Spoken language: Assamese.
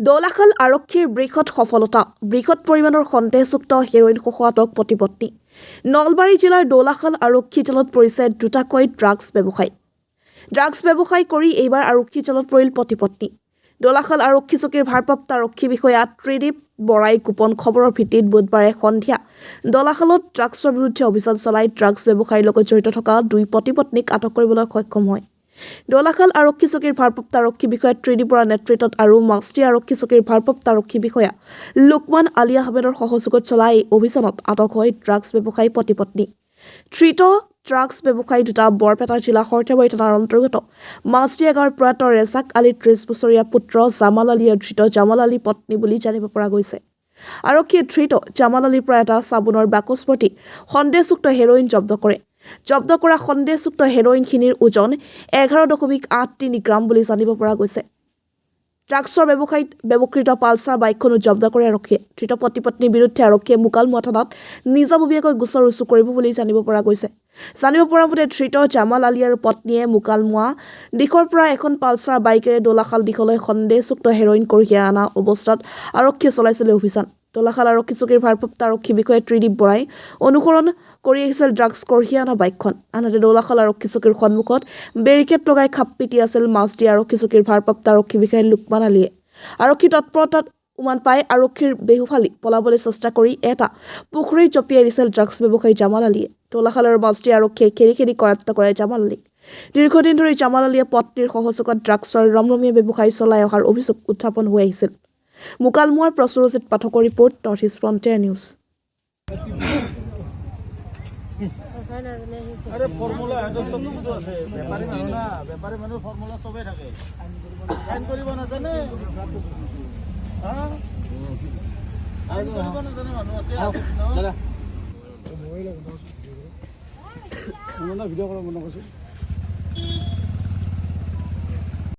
দৌলাখাল আৰক্ষীৰ বৃহৎ সফলতা বৃহৎ পৰিমাণৰ সন্দেহযুক্ত হেৰোইন সহোৱাতক প্ৰতিপত্তি নলবাৰী জিলাৰ দৌলাখাল আৰক্ষী জালত পৰিছে দুটাকৈ ড্ৰাগছ ব্যৱসায় কৰি এইবাৰ আৰক্ষী জালত পৰিল প্ৰতিপত্তি দৌলাখাল আৰক্ষী চকীৰ ভাৰপ্ৰাপ্ত আৰক্ষী বিষয়া ত্ৰিদীপ বৰাই গোপন খবৰৰ ভিত্তিত বুধবাৰে সন্ধিয়া দৌলাখালত ড্ৰাগছৰ বিৰুদ্ধে অভিযান চলাই ড্ৰাগছ ব্যৱসায়ৰ লগত জড়িত থকা দুই প্ৰতিপত্নীক আটক কৰিবলৈ সক্ষম হয় দৌলাখাল আৰক্ষী চকীৰ ভাৰপ্ৰাপ্ত আৰক্ষী বিষয়া ত্ৰিদীপ বৰাৰ নেতৃত্বত আৰু মাছটি আৰক্ষী চকীৰ ভাৰপ্ৰাপ্ত আৰক্ষী বিষয়া লুকমান আলী আহমেদৰ সহযোগত চলা এই অভিযানত আটক হয় ড্ৰাগছ ব্যৱসায়ী প্ৰতিপত্নী ধৃত ড্ৰাগছ ব্যৱসায়ী দুটা বৰপেটা জিলা সৰ্থেবাৰী থানাৰ অন্তৰ্গত মাছটিয়া গাঁৱৰ প্ৰয়াত ৰেজাক আলীৰ 30 বছৰীয়া পুত্ৰ জামাল আলী আৰু ধৃত জামাল আলী পত্নী বুলি জানিব পৰা গৈছে আৰক্ষীয়ে ধৃত জামাল আলীৰ পৰা এটা চাবোনৰ বাকচ ভৰ্তি সন্দেহযুক্ত হেৰোইন জব্দ কৰা সন্দেহযুক্ত হেৰোইনখিনিৰ ওজন 11.83 গ্ৰাম বুলি জানিব পৰা গৈছে ড্ৰাগছৰ ব্যৱসায়ীত ব্যৱকৃত পালচাৰ বাইকখনো জব্দ কৰে আৰক্ষীয়ে ধৃত প্ৰতিপত্নীৰ বিৰুদ্ধে আৰক্ষীয়ে মুকালমুৱা থানাত নিজাববীয়াকৈ গোচৰ ৰুজু কৰিব বুলি জানিব পৰা মতে ধৃত জামাল আলী আৰু পত্নীয়ে মুকালমুৱা দিশৰ পৰা এখন পালচাৰ বাইকেৰে দৌলাখাল দিশলৈ সন্দেহযুক্ত হেৰোইন কঢ়িয়াই অনা অৱস্থাত আৰক্ষীয়ে চলাইছিল অভিযান দৌলাখাল আৰক্ষী চকীৰ ভাৰপ্ৰাপ্ত আৰক্ষী বিষয়া ত্ৰিদীপ বৰাই অনুসৰণ কৰি আহিছিল ড্ৰাগছ কঢ়িয়াই অনা বাইকখন আনহাতে দৌলাখাল আৰক্ষী চকীৰ সন্মুখত বেৰিকেড লগাই খাপ পিটি আছিল মাছটি আৰক্ষী চকীৰ ভাৰপ্ৰাপ্ত আৰক্ষী বিষয়া লুকমান আলীয়ে আৰক্ষী তৎপৰতাত উমান পাই আৰক্ষীৰ বেহুফালি পলাবলৈ চেষ্টা কৰি এটা পুখুৰীত জঁপিয়াই দিছিল ড্ৰাগছ ব্যৱসায়ী জামাল আলীয়ে দৌলাখালৰ মাছটি আৰক্ষীয়ে খেদি কৰায়ত্ব কৰে জামাল আলীক দীৰ্ঘদিন ধৰি জামাল আলীয়ে পত্নীৰ সহযোগত ড্ৰাগছৰ ৰমৰমীয়া ব্যৱসায় চলাই অহাৰ অভিযোগ উত্থাপন হৈ আহিছিল মুকালমুৱাৰ প্ৰসুৰজিৎ পাঠকৰ report north east frontier news अरे फर्मुला है सब कुछ আছে ব্যাপাৰী মানুহ না ব্যাপাৰী মানুহ ফৰ্মুলা সবে থাকে সাইন কৰিব নাজানে সাইন কৰিব নাজানে মানুহ আছে দাদা মোবাইল ভিডিঅ' কৰা মন কৰিছে